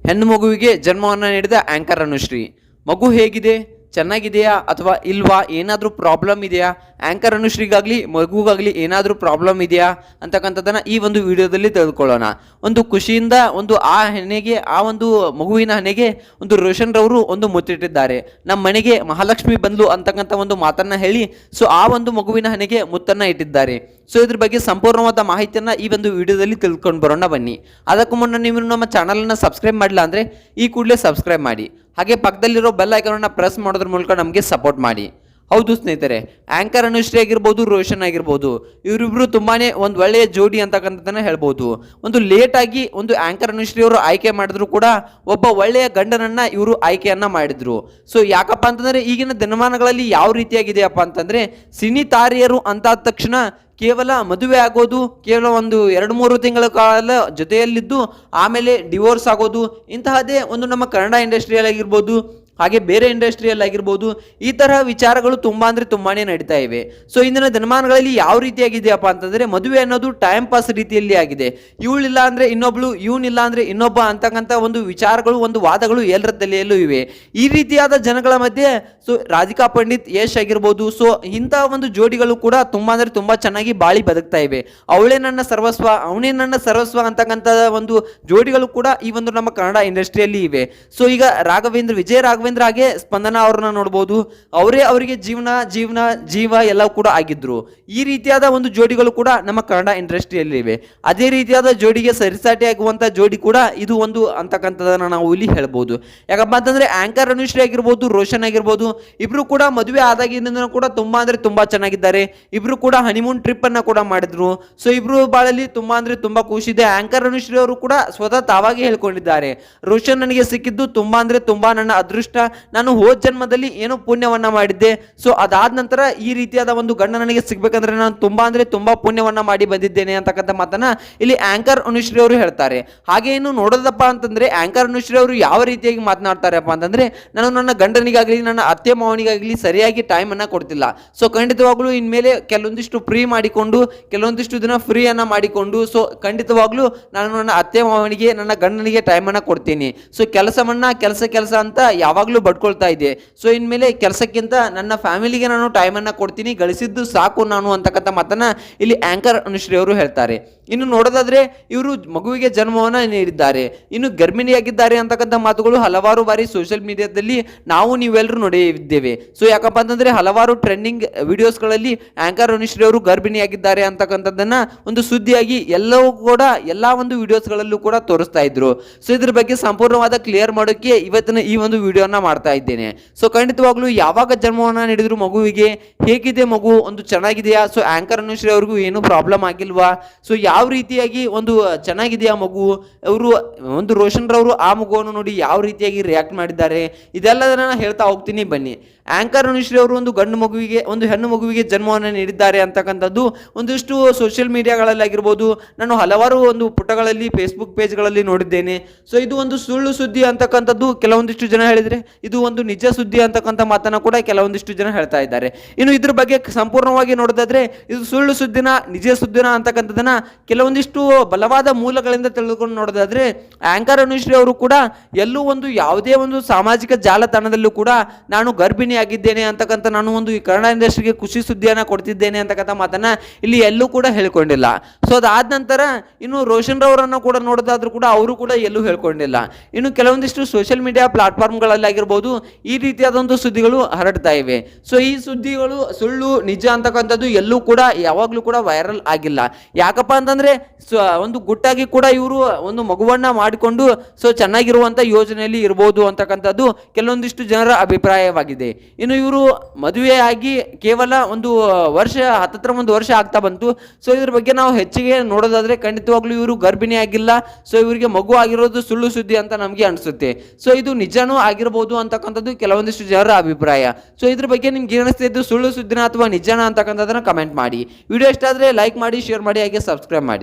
ಹೆಣ್ಣು ಮಗುವಿಗೆ ಜನ್ಮವನ್ನು ನೀಡಿದ ಆಂಕರ್ ಅನುಶ್ರೀ. ಮಗು ಹೇಗಿದೆ, ಚೆನ್ನಾಗಿದೆಯಾ ಅಥವಾ ಇಲ್ವಾ, ಏನಾದರೂ ಪ್ರಾಬ್ಲಮ್ ಇದೆಯಾ, ಆಂಕರ್ ಅನುಶ್ರೀಗಾಗಲಿ ಮಗುಗಾಗಲಿ ಏನಾದರೂ ಪ್ರಾಬ್ಲಮ್ ಇದೆಯಾ ಅಂತಕ್ಕಂಥದ್ದನ್ನು ಈ ಒಂದು ವಿಡಿಯೋದಲ್ಲಿ ತಿಳಿದುಕೊಳ್ಳೋಣ. ಒಂದು ಖುಷಿಯಿಂದ ಆ ಹೆಣ್ಣೆಗೆ, ಆ ಒಂದು ಮಗುವಿನ ಹಣೆಗೆ ಒಂದು ರೋಷನ್ ರವರು ಒಂದು ಮುತ್ತಿಟ್ಟಿದ್ದಾರೆ. ನಮ್ಮ ಮನೆಗೆ ಮಹಾಲಕ್ಷ್ಮಿ ಬಂದ್ಲು ಅಂತಕ್ಕಂಥ ಒಂದು ಮಾತನ್ನ ಹೇಳಿ ಆ ಒಂದು ಮಗುವಿನ ಹಣೆಗೆ ಮುತ್ತನ್ನ ಇಟ್ಟಿದ್ದಾರೆ. ಇದ್ರ ಬಗ್ಗೆ ಸಂಪೂರ್ಣವಾದ ಮಾಹಿತಿಯನ್ನ ಈ ಒಂದು ವಿಡಿಯೋದಲ್ಲಿ ತಿಳ್ಕೊಂಡು ಬರೋಣ ಬನ್ನಿ. ಅದಕ್ಕೂ ಮುನ್ನ ನೀವು ನಮ್ಮ ಚಾನಲನ್ನು ಸಬ್ಸ್ಕ್ರೈಬ್ ಮಾಡಿಲ್ಲ ಅಂದರೆ ಈ ಕೂಡಲೇ ಸಬ್ಸ್ಕ್ರೈಬ್ ಮಾಡಿ, ಹಾಗೆ ಪಕ್ಕದಲ್ಲಿರೋ ಬೆಲ್ ಐಕಾನನ್ನು ಪ್ರೆಸ್ ಮಾಡೋದ್ರ ಮೂಲಕ ನಮಗೆ ಸಪೋರ್ಟ್ ಮಾಡಿ. ಹೌದು ಸ್ನೇಹಿತರೆ, ಆಂಕರ್ ಅನುಶ್ರೀ ಆಗಿರ್ಬೋದು, ರೋಷನ್ ಆಗಿರ್ಬೋದು, ಇವರಿಬ್ರು ತುಂಬಾನೇ ಒಂದು ಒಳ್ಳೆಯ ಜೋಡಿ ಅಂತಕ್ಕಂಥದ್ದನ್ನ ಹೇಳ್ಬೋದು. ಒಂದು ಲೇಟ್ ಆಗಿ ಆಂಕರ್ ಅನುಶ್ರೀ ಅವರು ಆಯ್ಕೆ ಮಾಡಿದ್ರು ಕೂಡ ಒಬ್ಬ ಒಳ್ಳೆಯ ಗಂಡನನ್ನ ಇವರು ಆಯ್ಕೆಯನ್ನ ಮಾಡಿದ್ರು. ಯಾಕಪ್ಪ ಅಂತಂದ್ರೆ ಈಗಿನ ದಿನಮಾನಗಳಲ್ಲಿ ಯಾವ ರೀತಿಯಾಗಿದೆಯಪ್ಪ ಅಂತಂದ್ರೆ, ಸಿನಿ ತಾರೆಯರು ಅಂತಾದ ತಕ್ಷಣ ಕೇವಲ ಮದುವೆ ಆಗೋದು, ಕೇವಲ 2-3 ತಿಂಗಳ ಕಾಲ ಜೊತೆಯಲ್ಲಿದ್ದು ಆಮೇಲೆ ಡಿವೋರ್ಸ್ ಆಗೋದು, ಇಂತಹದೇ ನಮ್ಮ ಕನ್ನಡ ಇಂಡಸ್ಟ್ರಿಯಲ್ಲಿ ಆಗಿರ್ಬೋದು, ಹಾಗೆ ಬೇರೆ ಇಂಡಸ್ಟ್ರಿಯಲ್ಲಿ ಆಗಿರ್ಬೋದು, ಈ ತರಹ ವಿಚಾರಗಳು ತುಂಬಾ ಅಂದ್ರೆ ತುಂಬಾನೇ ನಡೀತಾ ಇವೆ. ಇಂದಿನ ದಿನಮಾನಗಳಲ್ಲಿ ಯಾವ ರೀತಿಯಾಗಿದೆಯಪ್ಪ ಅಂತಂದ್ರೆ, ಮದುವೆ ಅನ್ನೋದು ಟೈಮ್ ಪಾಸ್ ರೀತಿಯಲ್ಲಿ ಆಗಿದೆ. ಇವಳಿಲ್ಲ ಅಂದ್ರೆ ಇನ್ನೊಬ್ಳು, ಇವನಿಲ್ಲ ಅಂದ್ರೆ ಇನ್ನೊಬ್ಬ ಅಂತಕ್ಕಂಥ ವಿಚಾರಗಳು, ವಾದಗಳು ಎಲ್ಲರ ತಲೆಯಲ್ಲೂ ಇವೆ. ಈ ರೀತಿಯಾದ ಜನಗಳ ಮಧ್ಯೆ ರಾಧಿಕಾ ಪಂಡಿತ್, ಯಶ್ ಆಗಿರ್ಬೋದು, ಇಂತಹ ಜೋಡಿಗಳು ಕೂಡ ತುಂಬಾ ಅಂದ್ರೆ ತುಂಬಾ ಚೆನ್ನಾಗಿ ಬಾಳಿ ಬದುಕ್ತಾ ಇವೆ. ಅವಳೇ ನನ್ನ ಸರ್ವಸ್ವ, ಅವನೇ ನನ್ನ ಸರ್ವಸ್ವ ಅಂತಕ್ಕಂಥ ಜೋಡಿಗಳು ಕೂಡ ಈ ನಮ್ಮ ಕನ್ನಡ ಇಂಡಸ್ಟ್ರಿಯಲ್ಲಿ ಇವೆ. ಈಗ ವಿಜಯ ರಾಘವೇಂದ್ರ ಹಾಗೆ ಸ್ಪಂದನ ಅವ್ರನ್ನ ನೋಡಬಹುದು. ಅವರಿಗೆ ಜೀವ ಎಲ್ಲ ಕೂಡ ಆಗಿದ್ರು. ಈ ರೀತಿಯಾದ ಜೋಡಿಗಳು ಕೂಡ ನಮ್ಮ ಕನ್ನಡ ಇಂಡಸ್ಟ್ರಿಯಲ್ಲಿ ಇವೆ. ಅದೇ ರೀತಿಯಾದ ಜೋಡಿಗೆ ಸರಿಸಾಟಿ ಆಗುವಂತ ಜೋಡಿ ಕೂಡ ಇದು ಅಂತಕ್ಕಂಥದನ್ನ ನಾವು ಇಲ್ಲಿ ಹೇಳ್ಬೋದು. ಯಾಕಪ್ಪ ಅಂತಂದ್ರೆ ಆಂಕರ್ ಅನುಶ್ರೀ ಆಗಿರ್ಬೋದು, ರೋಷನ್ ಆಗಿರ್ಬೋದು, ಇಬ್ರು ಕೂಡ ಮದುವೆ ಆದಾಗಿನಿಂದ ಕೂಡ ತುಂಬಾ ಅಂದ್ರೆ ತುಂಬಾ ಚೆನ್ನಾಗಿದ್ದಾರೆ. ಇಬ್ರು ಕೂಡ ಹನಿಮೂನ್ ಟ್ರಿಪ್ ಅನ್ನ ಕೂಡ ಮಾಡಿದ್ರು. ಇಬ್ರು ಬಾಳಲ್ಲಿ ತುಂಬಾ ಅಂದ್ರೆ ತುಂಬಾ ಖುಷಿದೆ. ಆಂಕರ್ ಅನುಶ್ರೀ ಅವರು ಕೂಡ ಸ್ವತಃ ತಾವಾಗಿ ಹೇಳ್ಕೊಂಡಿದ್ದಾರೆ, ರೋಷನ್ ನನಗೆ ಸಿಕ್ಕಿದ್ದು ತುಂಬಾ ಅಂದ್ರೆ ತುಂಬಾ ನನ್ನ ಅದೃಷ್ಟ, ನಾನು ಹೋದ ಜನ್ಮದಲ್ಲಿ ಏನೋ ಪುಣ್ಯವನ್ನ ಮಾಡಿದ್ದೆ. ಅದಾದ ನಂತರ ಈ ರೀತಿಯಾದ ಗಂಡ ನನಗೆ ಸಿಗ್ಬೇಕಂದ್ರೆ ನಾನು ತುಂಬಾ ಅಂದ್ರೆ ತುಂಬಾ ಪುಣ್ಯವನ್ನ ಮಾಡಿ ಬಂದಿದ್ದೇನೆ ಅಂತಕ್ಕಂಥ ಮಾತನ್ನ ಇಲ್ಲಿ ಆಂಕರ್ ಅನುಶ್ರೀ ಅವರು ಹೇಳ್ತಾರೆ. ಹಾಗೆ ಏನು ನೋಡೋದಪ್ಪ ಅಂತಂದ್ರೆ, ಆಂಕರ್ ಅನುಶ್ರೀ ಅವರು ಯಾವ ರೀತಿಯಾಗಿ ಮಾತನಾಡ್ತಾರಪ್ಪ ಅಂತಂದ್ರೆ, ನಾನು ನನ್ನ ಗಂಡನಿಗಾಗ್ಲಿ ನನ್ನ ಅತ್ತೆ ಮಾವನಿಗಾಗ್ಲಿ ಸರಿಯಾಗಿ ಟೈಮ್ ಅನ್ನ ಕೊಡ್ತಿಲ್ಲ. ಖಂಡಿತವಾಗ್ಲೂ ಇನ್ಮೇಲೆ ಕೆಲವೊಂದಿಷ್ಟು ಫ್ರೀ ಮಾಡಿಕೊಂಡು, ಕೆಲವೊಂದಿಷ್ಟು ದಿನ ಫ್ರೀ ಅನ್ನ ಮಾಡಿಕೊಂಡು, ಖಂಡಿತವಾಗ್ಲೂ ನಾನು ನನ್ನ ಅತ್ತೆ ಮಾವನಿಗೆ, ನನ್ನ ಗಂಡನಿಗೆ ಟೈಮ್ ಅನ್ನ ಕೊಡ್ತೀನಿ. ಕೆಲಸ ಅಂತ ಯಾವಾಗ್ಲೂ ಬಡ್ಕೊಳ್ತಾ ಇದೆ. ಇನ್ಮೇಲೆ ಕೆಲಸಕ್ಕಿಂತ ನನ್ನ ಫ್ಯಾಮಿಲಿಗೆ ನಾನು ಟೈಮ್ ಅನ್ನ ಕೊಡ್ತೀನಿ, ಗಳಿಸಿದ್ದು ಸಾಕು ನಾನು ಅಂತಕ್ಕಂಥ ಮಾತನ್ನ ಇಲ್ಲಿ ಆಂಕರ್ ಅನುಶ್ರೀ ಅವರು ಹೇಳ್ತಾರೆ. ಇನ್ನು ನೋಡೋದಾದ್ರೆ, ಇವರು ಮಗುವಿಗೆ ಜನ್ಮವನ್ನ ನೀಡಿದ್ದಾರೆ, ಇನ್ನು ಗರ್ಭಿಣಿಯಾಗಿದ್ದಾರೆ ಅಂತಕ್ಕಂಥ ಮಾತುಗಳು ಹಲವಾರು ಬಾರಿ ಸೋಷಿಯಲ್ ಮೀಡಿಯಾದಲ್ಲಿ ನೀವೆಲ್ಲರೂ ನೋಡಿದ್ದೇವೆ. ಯಾಕಪ್ಪ ಅಂತಂದ್ರೆ, ಹಲವಾರು ಟ್ರೆಂಡಿಂಗ್ ವಿಡಿಯೋಸ್ಗಳಲ್ಲಿ ಆಂಕರ್ ಅನುಶ್ರೀ ಅವರು ಗರ್ಭಿಣಿಯಾಗಿದ್ದಾರೆ ಅಂತಕ್ಕಂಥದ್ದನ್ನ ಸುದ್ದಿಯಾಗಿ ಎಲ್ಲವೂ ಕೂಡ ಎಲ್ಲಾ ವಿಡಿಯೋಸ್ಗಳಲ್ಲೂ ಕೂಡ ತೋರಿಸ್ತಾ ಇದ್ರು. ಇದ್ರ ಬಗ್ಗೆ ಸಂಪೂರ್ಣವಾದ ಕ್ಲಿಯರ್ ಮಾಡೋಕೆ ಇವತ್ತಿನ ಈ ವಿಡಿಯೋನ ಮಾಡ್ತಾ ಇದ್ದೇನೆ. ಖಂಡಿತವಾಗ್ಲೂ ಯಾವಾಗ ಜನ್ಮವನ್ನ ನೀಡಿದ್ರು ಮಗುವಿಗೆ, ಹೇಗಿದೆ ಮಗು, ಚೆನ್ನಾಗಿದೆಯಾ, ಆಂಕರ್ ಅನುಶ್ರೀ ಅವ್ರಿಗೂ ಏನು ಪ್ರಾಬ್ಲಮ್ ಆಗಿಲ್ವಾ, ಯಾವ ರೀತಿಯಾಗಿ ಚೆನ್ನಾಗಿದೆಯಾ ಮಗು, ಅವರು ರೋಷನ್ ರವರು ಆ ಮಗುವನ್ನು ನೋಡಿ ಯಾವ ರೀತಿಯಾಗಿ ರಿಯಾಕ್ಟ್ ಮಾಡಿದ್ದಾರೆ, ಇದೆಲ್ಲದನ್ನ ಹೇಳ್ತಾ ಹೋಗ್ತೀನಿ ಬನ್ನಿ. ಆಂಕರ್ ಅನುಶ್ರೀ ಅವರು ಗಂಡು ಮಗುವಿಗೆ, ಹೆಣ್ಣು ಮಗುವಿಗೆ ಜನ್ಮವನ್ನು ನೀಡಿದ್ದಾರೆ ಅಂತಕ್ಕಂಥದ್ದು ಒಂದಿಷ್ಟು ಸೋಷಿಯಲ್ ಮೀಡಿಯಾಗಳಲ್ಲಿ ಆಗಿರ್ಬೋದು, ನಾನು ಹಲವಾರು ಪುಟಗಳಲ್ಲಿ, ಫೇಸ್ಬುಕ್ ಪೇಜ್ಗಳಲ್ಲಿ ನೋಡಿದ್ದೇನೆ. ಇದು ಸುಳ್ಳು ಸುದ್ದಿ ಅಂತಕ್ಕಂಥದ್ದು ಕೆಲವೊಂದಿಷ್ಟು ಜನ ಹೇಳಿದ್ರೆ, ಇದು ನಿಜ ಸುದ್ದಿ ಅಂತಕ್ಕಂಥ ಮಾತನ್ನ ಕೂಡ ಕೆಲವೊಂದಿಷ್ಟು ಜನ ಹೇಳ್ತಾ ಇದ್ದಾರೆ. ಇನ್ನು ಇದ್ರ ಬಗ್ಗೆ ಸಂಪೂರ್ಣವಾಗಿ ನೋಡೋದಾದ್ರೆ, ಇದು ಸುಳ್ಳು ಸುದ್ದಿನ ನಿಜ ಸುದ್ದಿನ ಅಂತಕ್ಕಂಥದನ್ನ ಕೆಲವೊಂದಿಷ್ಟು ಬಲವಾದ ಮೂಲಗಳಿಂದ ತಿಳಿದುಕೊಂಡು ನೋಡೋದಾದ್ರೆ, ಆಂಕರ್ ಅನುಶ್ರೀ ಅವರು ಕೂಡ ಎಲ್ಲೂ ಯಾವುದೇ ಸಾಮಾಜಿಕ ಜಾಲತಾಣದಲ್ಲೂ ಕೂಡ ನಾನು ಗರ್ಭಿಣಿ ಆಗಿದ್ದೇನೆ ಅಂತಕ್ಕಂಥ, ನಾನು ಈ ಕನ್ನಡ ಇಂಡಸ್ಟ್ರಿಗೆ ಖುಷಿ ಸುದ್ದಿಯನ್ನ ಕೊಡ್ತಿದ್ದೇನೆ ಅಂತಕ್ಕಂಥ ಮಾತನ್ನ ಇಲ್ಲಿ ಎಲ್ಲೂ ಕೂಡ ಹೇಳ್ಕೊಂಡಿಲ್ಲ. ಅದಾದ ನಂತರ ಇನ್ನು ರೋಷನ್ ರವರನ್ನು ಕೂಡ ನೋಡೋದಾದ್ರೂ ಕೂಡ ಅವರು ಕೂಡ ಎಲ್ಲೂ ಹೇಳ್ಕೊಂಡಿಲ್ಲ. ಇನ್ನು ಕೆಲವೊಂದಿಷ್ಟು ಸೋಷಿಯಲ್ ಮೀಡಿಯಾ ಪ್ಲಾಟ್ಫಾರ್ಮ್ಗಳಲ್ಲಿ ಆಗಿರ್ಬೋದು, ಈ ರೀತಿಯಾದ ಸುದ್ದಿಗಳು ಹರಡ್ತಾ ಇವೆ. ಈ ಸುದ್ದಿಗಳು ಸುಳ್ಳು ನಿಜ ಅಂತಕ್ಕಂಥದ್ದು ಎಲ್ಲೂ ಕೂಡ ಯಾವಾಗ್ಲೂ ಕೂಡ ವೈರಲ್ ಆಗಿಲ್ಲ. ಯಾಕಪ್ಪ ಅಂತಂದ್ರೆ, ಗುಟ್ಟಾಗಿ ಕೂಡ ಇವರು ಮಗುವನ್ನ ಮಾಡಿಕೊಂಡು ಚೆನ್ನಾಗಿರುವಂತ ಯೋಜನೆಯಲ್ಲಿ ಇರಬಹುದು ಅಂತಕ್ಕಂಥದ್ದು ಕೆಲವೊಂದಿಷ್ಟು ಜನರ ಅಭಿಪ್ರಾಯವಾಗಿದೆ. ಇನ್ನು ಇವರು ಮದುವೆ ಆಗಿ ಕೇವಲ ವರ್ಷ, ಹತ್ತತ್ರ ವರ್ಷ ಆಗ್ತಾ ಬಂತು. ಇದ್ರ ಬಗ್ಗೆ ನಾವು ಹೆಚ್ಚಿಗೆ ನೋಡೋದಾದ್ರೆ, ಖಂಡಿತವಾಗ್ಲೂ ಇವರು ಗರ್ಭಿಣಿ ಆಗಿಲ್ಲ. ಇವರಿಗೆ ಮಗು ಆಗಿರೋದು ಸುಳ್ಳು ಸುದ್ದಿ ಅಂತ ನಮ್ಗೆ ಅನ್ಸುತ್ತೆ. ಇದು ನಿಜನೂ ಆಗಿರಬಹುದು ಅಂತಕ್ಕಂಥದ್ದು ಕೆಲವೊಂದಿಷ್ಟು ಜನರ ಅಭಿಪ್ರಾಯ. ಇದ್ರ ಬಗ್ಗೆ ನಿಮ್ಗೆ ಏನಿಸ್ತಾ ಇದ್ದು, ಸುಳ್ಳು ಸುದ್ದಿನ ಅಥವಾ ನಿಜನ ಅಂತಕ್ಕಂಥದನ್ನ ಕಮೆಂಟ್ ಮಾಡಿ. ವಿಡಿಯೋ ಇಷ್ಟ ಆದ್ರೆ ಲೈಕ್ ಮಾಡಿ, ಶೇರ್ ಮಾಡಿ, ಹಾಗೆ ಸಬ್ಸ್ಕ್ರೈಬ್ ಮಾಡಿ.